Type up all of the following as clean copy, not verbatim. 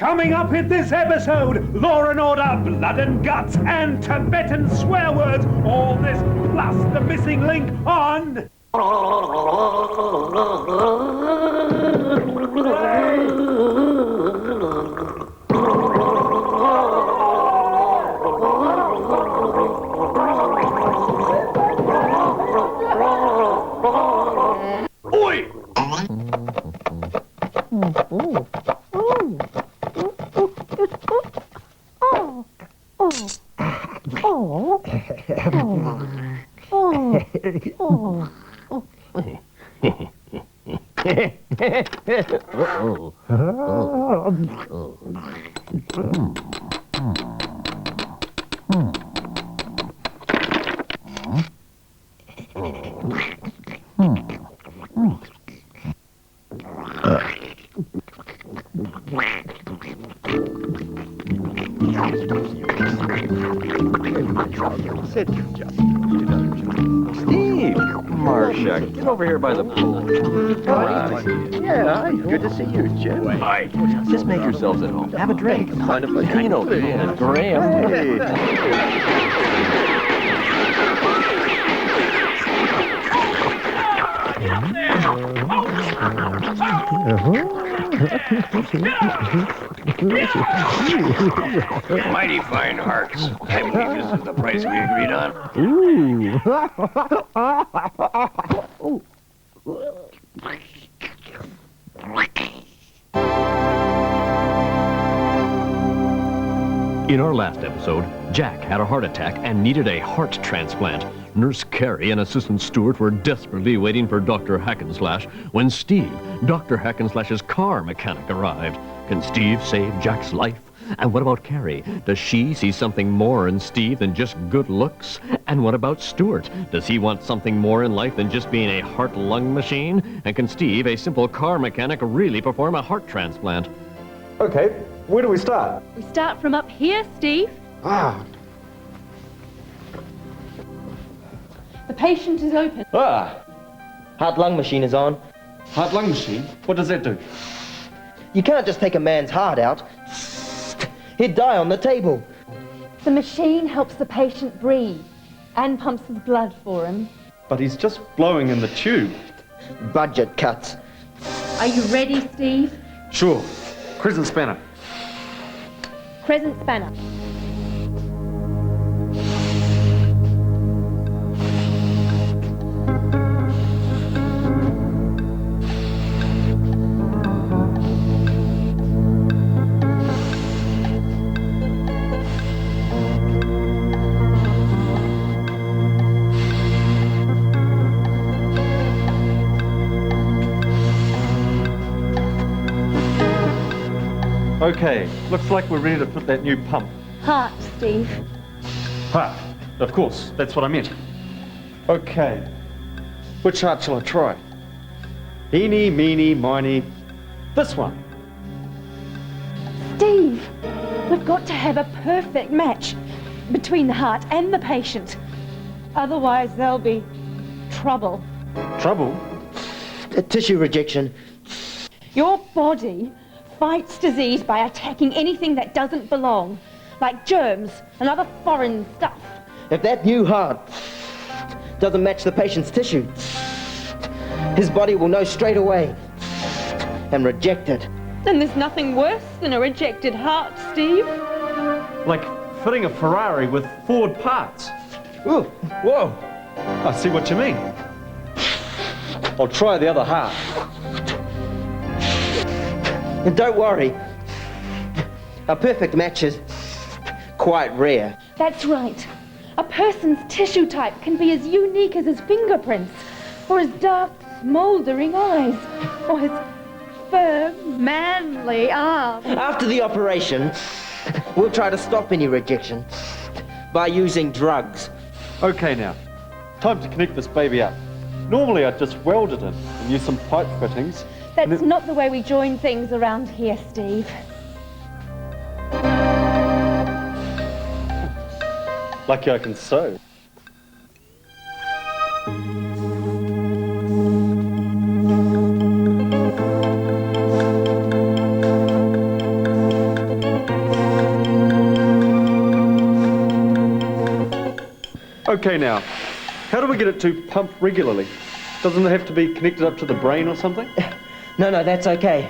Coming up in this episode, Law and Order, Blood and Guts, and Tibetan swear words. All this plus the missing link on... Oi! Marcia, get over here by the pool. Yeah, good to see you, Jim. Hi. Just make yourselves at home. Have a drink. Kind of like Pino, Graham. Mighty fine hearts. I believe this is the price we agreed on. In our last episode, Jack had a heart attack and needed a heart transplant. Nurse Carrie and Assistant Stewart were desperately waiting for Dr. Hackenslash when Steve, Dr. Hackenslash's car mechanic, arrived. Can Steve save Jack's life? And what about Carrie? Does she see something more in Steve than just good looks? And what about Stewart? Does he want something more in life than just being a heart-lung machine? And can Steve, a simple car mechanic, really perform a heart transplant? Okay, where do we start? We start from up here, Steve. Ah. The patient is open. Heart-lung machine is on. Heart-lung machine? What does that do? You can't just take a man's heart out. He'd die on the table. The machine helps the patient breathe and pumps his blood for him. But he's just blowing in the tube. Budget cuts. Are you ready, Steve? Sure. Crescent spanner. Crescent spanner. Okay, looks like we're ready to put that new pump. Heart, Steve. Heart. Of course, that's what I meant. Okay. Which heart shall I try? Eeny, meeny, miny. This one. Steve, we've got to have a perfect match between the heart and the patient. Otherwise, there'll be trouble. Trouble? Tissue rejection. Your body fights disease by attacking anything that doesn't belong, like germs and other foreign stuff. If that new heart doesn't match the patient's tissue, his body will know straight away and reject it. Then there's nothing worse than a rejected heart, Steve. Like fitting a Ferrari with Ford parts. Ooh, whoa. I see what you mean. I'll try the other half. And don't worry, a perfect match is quite rare. That's right. A person's tissue type can be as unique as his fingerprints, or his dark, smouldering eyes, or his firm, manly arms. After the operation, we'll try to stop any rejection by using drugs. Okay now, time to connect this baby up. Normally I'd just weld it in and use some pipe fittings. That's not the way we join things around here, Steve. Lucky I can sew. Okay now, how do we get it to pump regularly? Doesn't it have to be connected up to the brain or something? No, that's okay.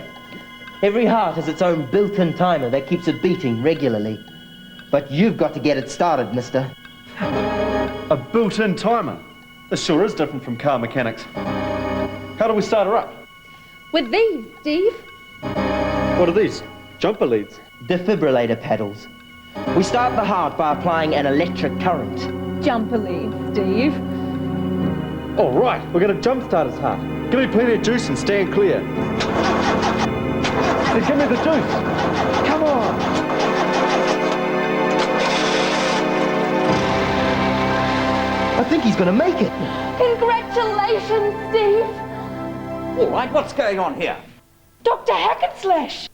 Every heart has its own built-in timer that keeps it beating regularly. But you've got to get it started, mister. A built-in timer? This sure is different from car mechanics. How do we start her up? With these, Steve. What are these? Jumper leads? Defibrillator paddles. We start the heart by applying an electric current. Jumper lead, Steve. All right, we're going to jumpstart his heart. Give me plenty of juice and stand clear. Then give me the juice. Come on. I think he's going to make it. Congratulations, Steve. All right, what's going on here? Dr. Hackenslash.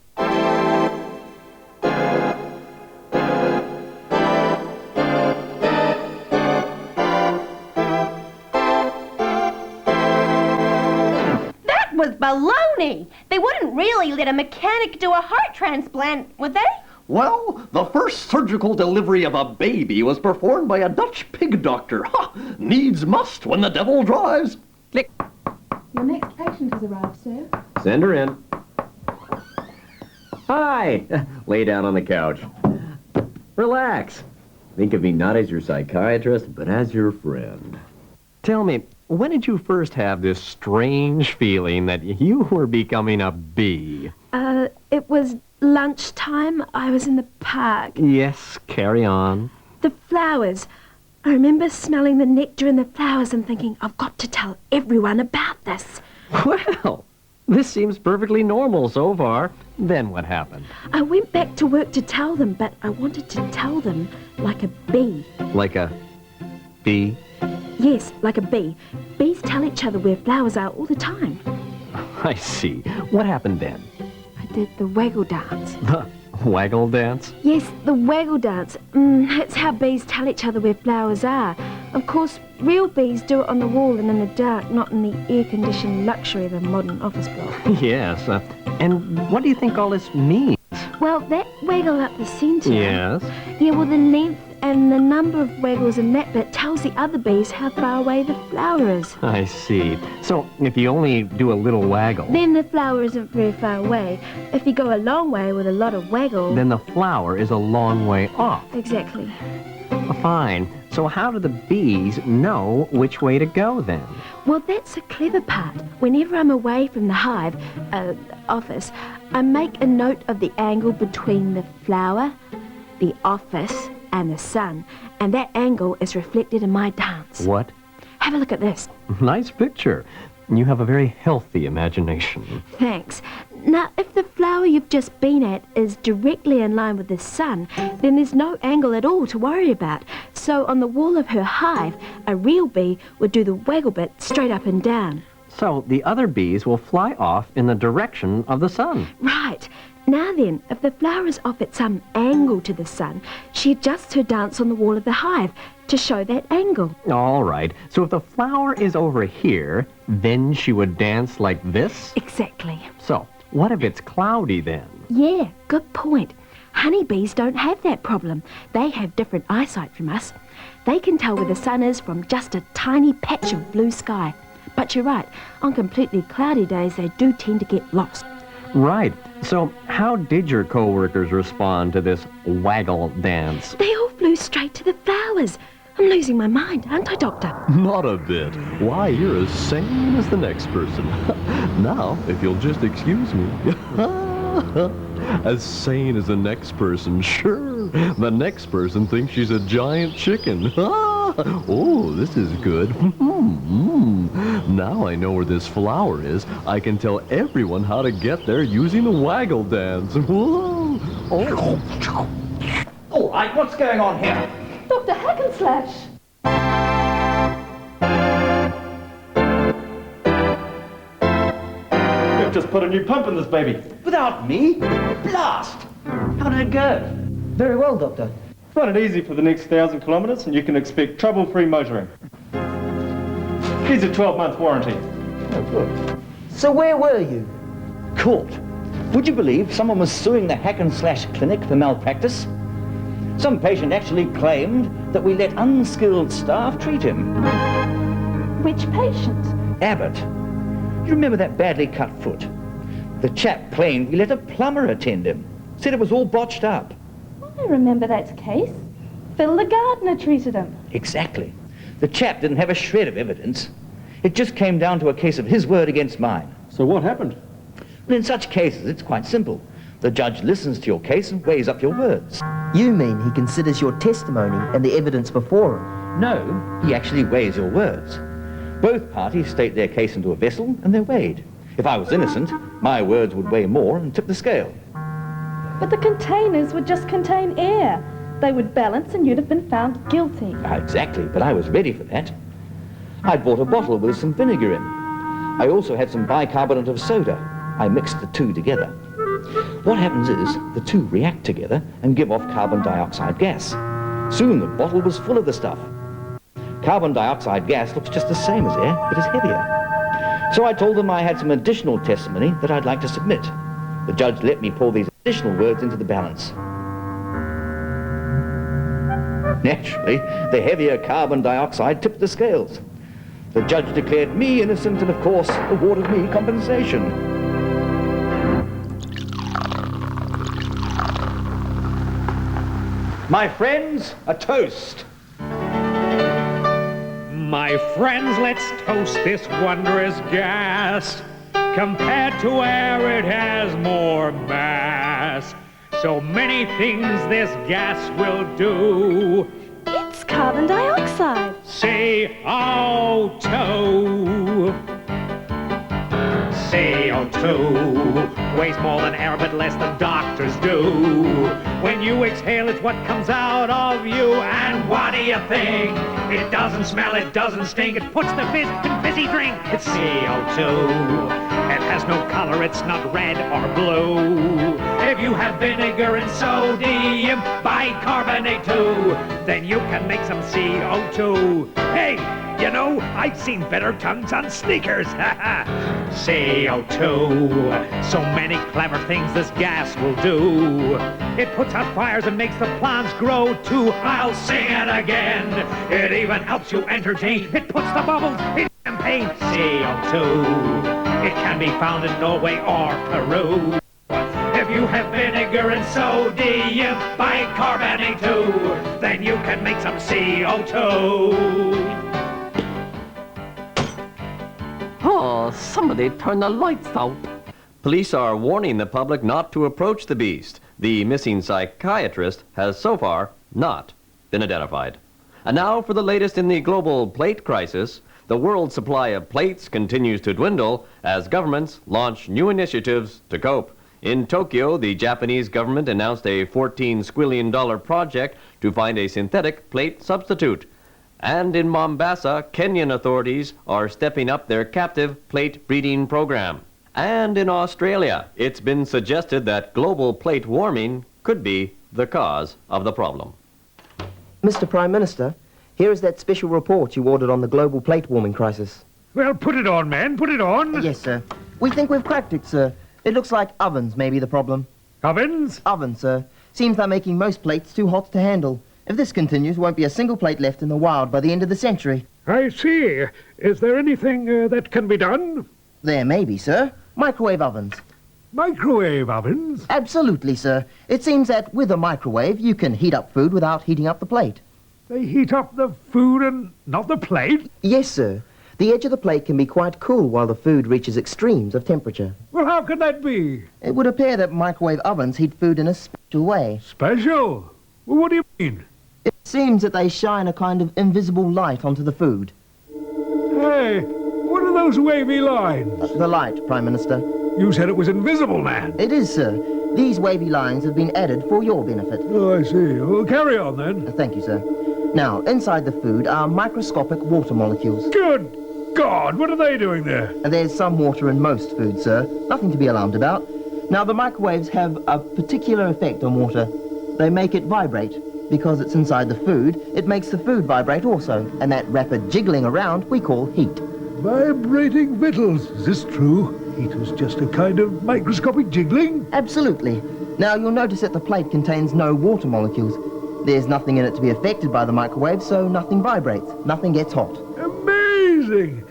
That was baloney. They wouldn't really let a mechanic do a heart transplant, would they? Well, the first surgical delivery of a baby was performed by a Dutch pig doctor. Ha! Needs must when the devil drives. Click. Your next patient has arrived, sir. Send her in. Hi. Lay down on the couch. Relax. Think of me not as your psychiatrist, but as your friend. Tell me, when did you first have this strange feeling that you were becoming a bee? It was lunchtime. I was in the park. Yes, carry on. The flowers. I remember smelling the nectar in the flowers and thinking, I've got to tell everyone about this. Well, this seems perfectly normal so far. Then what happened? I went back to work to tell them, but I wanted to tell them like a bee. Like a bee? Yes, like a bee. Bees tell each other where flowers are all the time. I see. What happened then? I did the waggle dance. The waggle dance? Yes, the waggle dance. That's how bees tell each other where flowers are. Of course, real bees do it on the wall and in the dark, not in the air-conditioned luxury of a modern office block. Yes. And what do you think all this means? Well, that waggle up the centre... Yes? Yeah, well, the length and the number of waggles in that bit tells the other bees how far away the flower is. I see. So, if you only do a little waggle... Then the flower isn't very far away. If you go a long way with a lot of waggle... Then the flower is a long way off. Exactly. Fine. So how do the bees know which way to go then? Well, that's the clever part. Whenever I'm away from the hive, office, I make a note of the angle between the flower, the office, and the sun, and that angle is reflected in my dance. What? Have a look at this. Nice picture. You have a very healthy imagination. Thanks. Now, if the flower you've just been at is directly in line with the sun, then there's no angle at all to worry about. So on the wall of her hive, a real bee would do the waggle bit straight up and down. So the other bees will fly off in the direction of the sun. Right. Now then, if the flower is off at some angle to the sun, she adjusts her dance on the wall of the hive to show that angle. All right. So if the flower is over here, then she would dance like this? Exactly. So, what if it's cloudy then? Yeah, good point. Honeybees don't have that problem. They have different eyesight from us. They can tell where the sun is from just a tiny patch of blue sky. But you're right, on completely cloudy days, they do tend to get lost. Right. So, how did your co-workers respond to this waggle dance? They all flew straight to the flowers. I'm losing my mind, aren't I, Doctor? Not a bit. Why, you're as sane as the next person. Now, if you'll just excuse me. As sane as the next person, sure. The next person thinks she's a giant chicken. Oh, this is good. Now I know where this flower is. I can tell everyone how to get there using the waggle dance. Whoa. Oh. All right, what's going on here? Dr. Hackenslash. We've just put a new pump in this baby. Without me? Blast! How did it go? Very well, Doctor. Run it easy for the next 1,000 kilometres and you can expect trouble-free motoring. Here's a 12-month warranty. Oh, good. So where were you? Caught. Would you believe someone was suing the Hackenslash clinic for malpractice? Some patient actually claimed that we let unskilled staff treat him. Which patient? Abbott. You remember that badly cut foot? The chap claimed we let a plumber attend him. Said it was all botched up. I remember that case. Phil the gardener treated him. Exactly. The chap didn't have a shred of evidence. It just came down to a case of his word against mine. So what happened? Well, in such cases, it's quite simple. The judge listens to your case and weighs up your words. You mean he considers your testimony and the evidence before him? No, he actually weighs your words. Both parties state their case into a vessel and they're weighed. If I was innocent, my words would weigh more and tip the scale. But the containers would just contain air. They would balance and you'd have been found guilty. Exactly, but I was ready for that. I'd bought a bottle with some vinegar in. I also had some bicarbonate of soda. I mixed the two together. What happens is the two react together and give off carbon dioxide gas. Soon the bottle was full of the stuff. Carbon dioxide gas looks just the same as air, but is heavier. So I told them I had some additional testimony that I'd like to submit. The judge let me pour these additional words into the balance. Naturally, the heavier carbon dioxide tipped the scales. The judge declared me innocent and, of course, awarded me compensation. My friends, a toast. My friends, let's toast this wondrous gas. Compared to air, it has more mass. So many things this gas will do. It's carbon dioxide. CO2. CO2 weighs more than air, but less than doctors do. When you exhale, it's what comes out of you. And what do you think? It doesn't smell, it doesn't stink. It puts the fizz in fizzy drink. It's CO2. It has no color, it's not red or blue. If you have vinegar and sodium bicarbonate too, then you can make some CO2. Hey, you know, I've seen better tongues on sneakers. CO2. So many clever things this gas will do. It puts out fires and makes the plants grow too. I'll sing it again. It even helps you entertain. It puts the bubbles in champagne. CO2. It can be found in Norway or Peru. If you have vinegar and sodium bicarbonate too, then you can make some CO2. Oh, somebody turn the lights out. Police are warning the public not to approach the beast. The missing psychiatrist has so far not been identified. And now for the latest in the global plate crisis. The world supply of plates continues to dwindle as governments launch new initiatives to cope. In Tokyo, the Japanese government announced a $14 squillion project to find a synthetic plate substitute. And in Mombasa, Kenyan authorities are stepping up their captive plate breeding program. And in Australia, it's been suggested that global plate warming could be the cause of the problem. Mr. Prime Minister, here is that special report you ordered on the global plate warming crisis. Well, put it on, man, put it on. Yes, sir. We think we've cracked it, sir. It looks like ovens may be the problem. Ovens? Ovens, sir. Seems they're making most plates too hot to handle. If this continues, won't be a single plate left in the wild by the end of the century. I see. Is there anything that can be done? There may be, sir. Microwave ovens. Microwave ovens? Absolutely, sir. It seems that with a microwave, you can heat up food without heating up the plate. They heat up the food and not the plate? Yes, sir. The edge of the plate can be quite cool while the food reaches extremes of temperature. Well, how can that be? It would appear that microwave ovens heat food in a special way. Special? Well, what do you mean? It seems that they shine a kind of invisible light onto the food. Hey, what are those wavy lines? The light, Prime Minister. You said it was invisible, man. It is, sir. These wavy lines have been added for your benefit. Oh, I see. Well, carry on, then. Thank you, sir. Now, inside the food are microscopic water molecules. Good God, what are they doing there? There's some water in most food, sir. Nothing to be alarmed about. Now, the microwaves have a particular effect on water. They make it vibrate. Because it's inside the food, it makes the food vibrate also. And that rapid jiggling around we call heat. Vibrating victuals. Is this true? Heat was just a kind of microscopic jiggling? Absolutely. Now, you'll notice that the plate contains no water molecules. There's nothing in it to be affected by the microwave, so nothing vibrates, nothing gets hot. Amazing!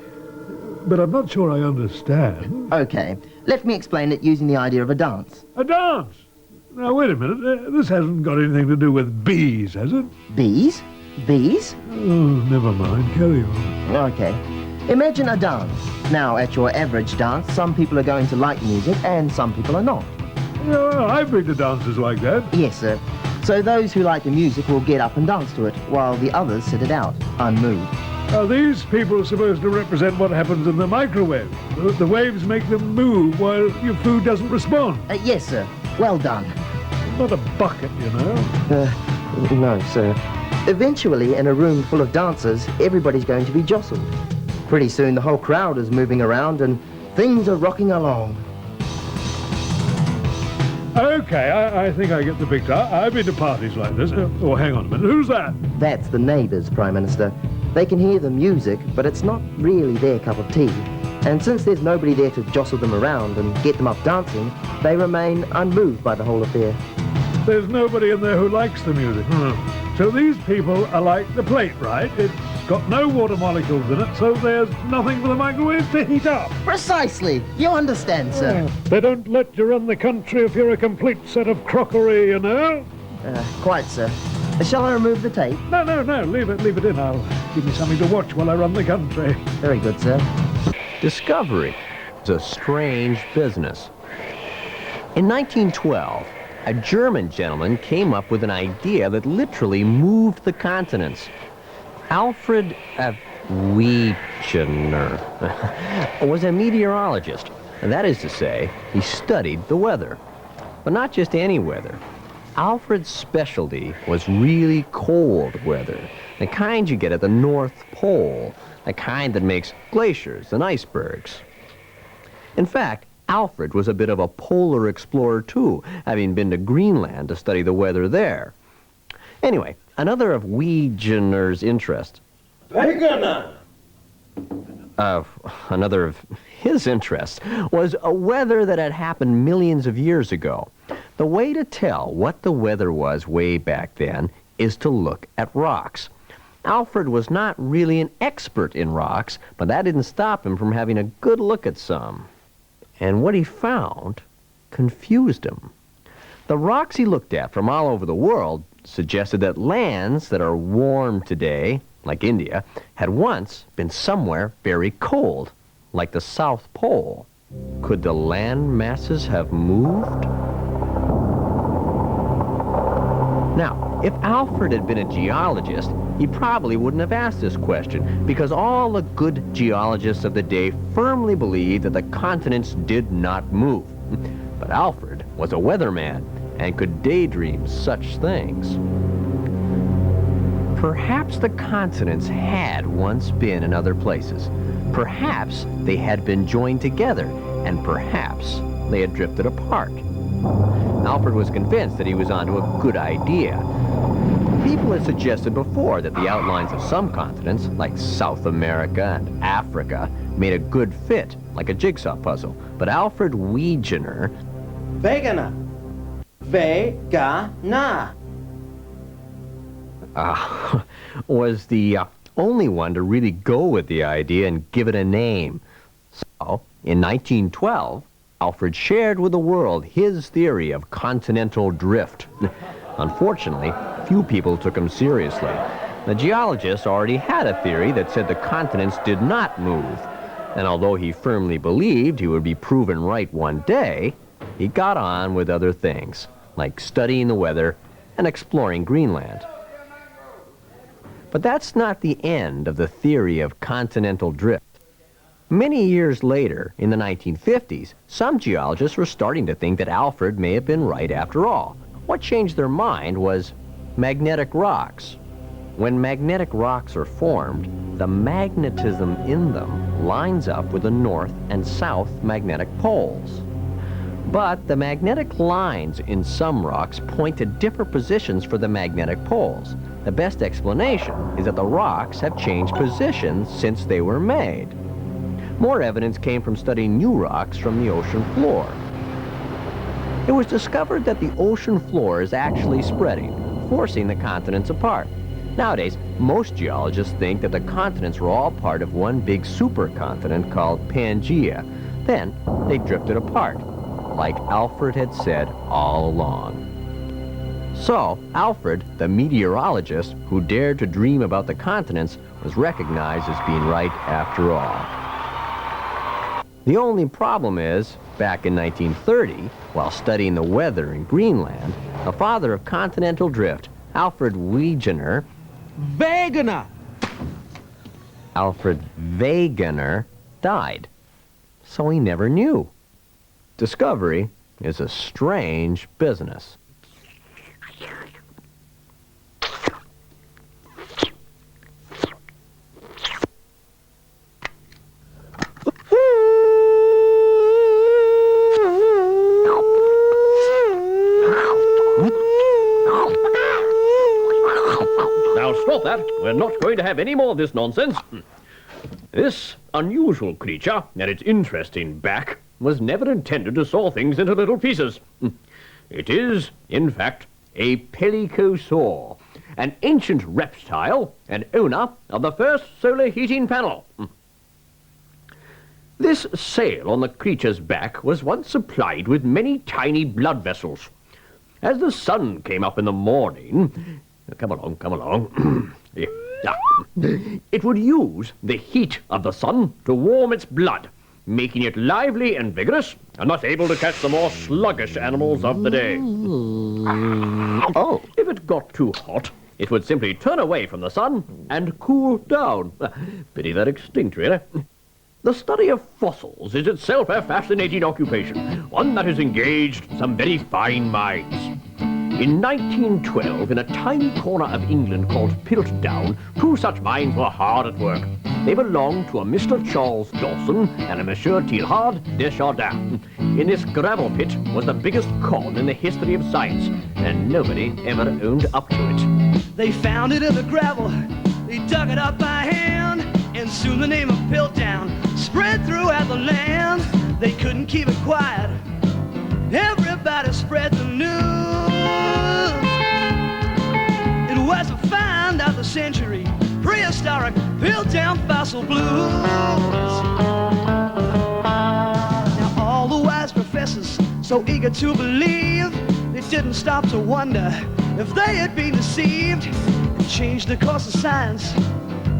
But I'm not sure I understand. Okay, let me explain it using the idea of a dance. A dance? Now, wait a minute. This hasn't got anything to do with bees, has it? Bees? Bees? Oh, never mind. Carry on. Okay. Imagine a dance. Now, at your average dance, some people are going to like music and some people are not. Yeah, I've been to dances like that. Yes, sir. So those who like the music will get up and dance to it, while the others sit it out, unmoved. Are these people supposed to represent what happens in the microwave? The waves make them move while your food doesn't respond. Yes, sir. Well done. Not a bucket, you know. No, sir. Eventually, in a room full of dancers, everybody's going to be jostled. Pretty soon, the whole crowd is moving around and things are rocking along. Okay, I think I get the picture. I've been to parties like this. Oh, hang on a minute. Who's that? That's the neighbours, Prime Minister. They can hear the music, but it's not really their cup of tea. And since there's nobody there to jostle them around and get them up dancing, they remain unmoved by the whole affair. There's nobody in there who likes the music. So these people are like the plate, right? It's got no water molecules in it, so there's nothing for the microwave to heat up. Precisely. You understand, sir. They don't let you run the country if you're a complete set of crockery, you know? Quite, sir. Shall I remove the tape? No. Leave it in. I'll give me something to watch while I run the country. Very good, sir. Discovery is a strange business. In 1912, a German gentleman came up with an idea that literally moved the continents. Alfred Wegener was a meteorologist. That is to say, he studied the weather. But not just any weather. Alfred's specialty was really cold weather, the kind you get at the North Pole, the kind that makes glaciers and icebergs. In fact, Alfred was a bit of a polar explorer too, having been to Greenland to study the weather there. Anyway, another of Wegener's interests. Another of his interests was a weather that had happened millions of years ago. The way to tell what the weather was way back then is to look at rocks. Alfred was not really an expert in rocks, but that didn't stop him from having a good look at some. And what he found confused him. The rocks he looked at from all over the world suggested that lands that are warm today, like India, had once been somewhere very cold, like the South Pole. Could the land masses have moved? Now, if Alfred had been a geologist, he probably wouldn't have asked this question, because all the good geologists of the day firmly believed that the continents did not move. But Alfred was a weatherman and could daydream such things. Perhaps the continents had once been in other places. Perhaps they had been joined together, and perhaps they had drifted apart. Alfred was convinced that he was onto a good idea. People had suggested before that the outlines of some continents, like South America and Africa, made a good fit, like a jigsaw puzzle. But Alfred Wegener... Wegener. was the only one to really go with the idea and give it a name. So, in 1912, Alfred shared with the world his theory of continental drift. Unfortunately, few people took him seriously. The geologists already had a theory that said the continents did not move. And although he firmly believed he would be proven right one day, he got on with other things, like studying the weather and exploring Greenland. But that's not the end of the theory of continental drift. Many years later, in the 1950s, some geologists were starting to think that Alfred may have been right after all. What changed their mind was magnetic rocks. When magnetic rocks are formed, the magnetism in them lines up with the north and south magnetic poles. But the magnetic lines in some rocks point to different positions for the magnetic poles. The best explanation is that the rocks have changed positions since they were made. More evidence came from studying new rocks from the ocean floor. It was discovered that the ocean floor is actually spreading forcing the continents apart. Nowadays, most geologists think that the continents were all part of one big supercontinent called Pangaea. Then they drifted apart, like Alfred had said all along. So, Alfred, the meteorologist who dared to dream about the continents, was recognized as being right after all. The only problem is, back in 1930, while studying the weather in Greenland, the father of continental drift, Alfred Wegener, Alfred Wegener, died. So he never knew. Discovery is a strange business. Now stop that. We're not going to have any more of this nonsense. This unusual creature and its interesting back was never intended to saw things into little pieces. It is, in fact, a pelicosaur, an ancient reptile and owner of the first solar heating panel. This sail on the creature's back was once supplied with many tiny blood vessels. As the sun came up in the morning, come along. It would use the heat of the sun to warm its blood, making it lively and vigorous, and not able to catch the more sluggish animals of the day. If it got too hot, it would simply turn away from the sun and cool down. Pity they're extinct, really. The study of fossils is itself a fascinating occupation, one that has engaged some very fine minds. In 1912, in a tiny corner of England called Piltdown, two such minds were hard at work. They belonged to a Mr. Charles Dawson and a Monsieur Teilhard Desjardins. In this gravel pit was the biggest con in the history of science, and nobody ever owned up to it. They found it in the gravel, they dug it up by hand, and soon the name of Piltdown spread throughout the land. They couldn't keep it quiet, everybody spread the news. It was a find of the century, prehistoric Piltdown fossil blues. Now all the wise professors, so eager to believe, they didn't stop to wonder if they had been deceived and changed the course of science.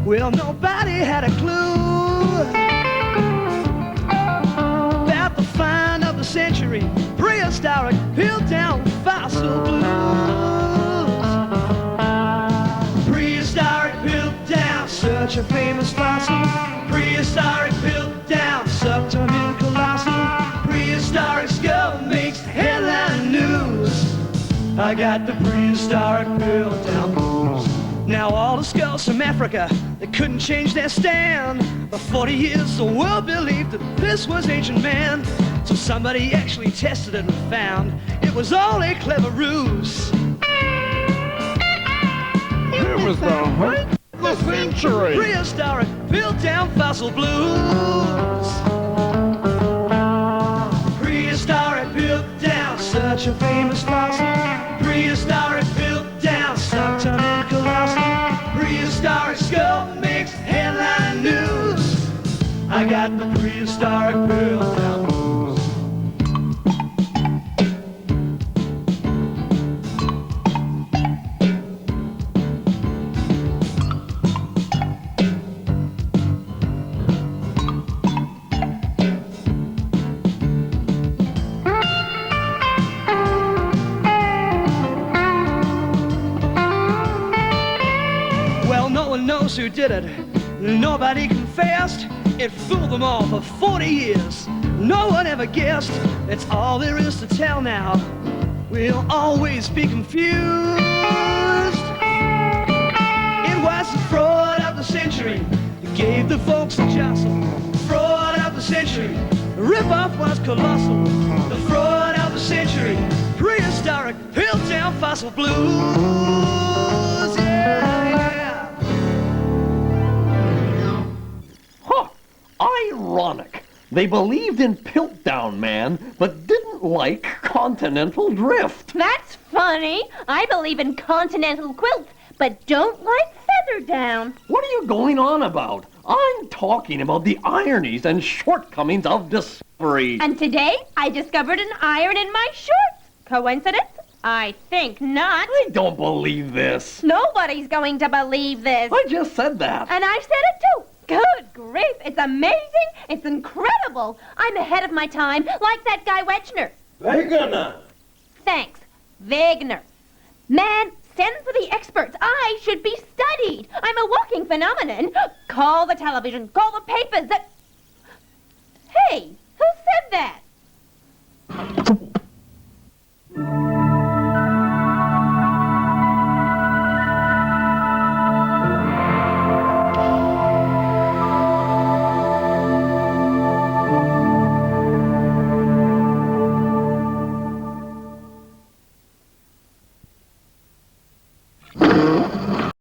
Well, nobody had a clue about the find of the century, prehistoric Piltdown fossil blues. Prehistoric Piltdown, such a famous fossil. Prehistoric Piltdown, such a new colossal. Prehistoric skull makes headline news. I got the prehistoric Piltdown blues. Now all the skulls from Africa, they couldn't change their stand. For 40 years the world believed that this was ancient man. So somebody actually tested it and found it was all a clever ruse. It was the height of the century. Prehistoric Piltdown fossil blues. Prehistoric Piltdown, such a famous fossil. Prehistoric Piltdown, such a new colossal. Prehistoric skull makes headline news. I got the prehistoric Piltdown blues. Who did it? Nobody confessed. It fooled them all for 40 years. No one ever guessed. That's all there is to tell now. We'll always be confused. It was the fraud of the century that gave the folks a jostle. Fraud of the century. The ripoff was colossal. The fraud of the century. Prehistoric Piltdown fossil blues. Ironic. They believed in Piltdown Man, but didn't like continental drift. That's funny. I believe in continental quilts, but don't like feather down. What are you going on about? I'm talking about the ironies and shortcomings of discovery. And today, I discovered an iron in my shorts. Coincidence? I think not. I don't believe this. Nobody's going to believe this. I just said that. And I said it too. Good grief, it's amazing. It's incredible. I'm ahead of my time, like that guy Wechner. Wegener. Thanks, Wegner. Man, send for the experts. I should be studied. I'm a walking phenomenon. Call the television, call the papers. Hey, who said that?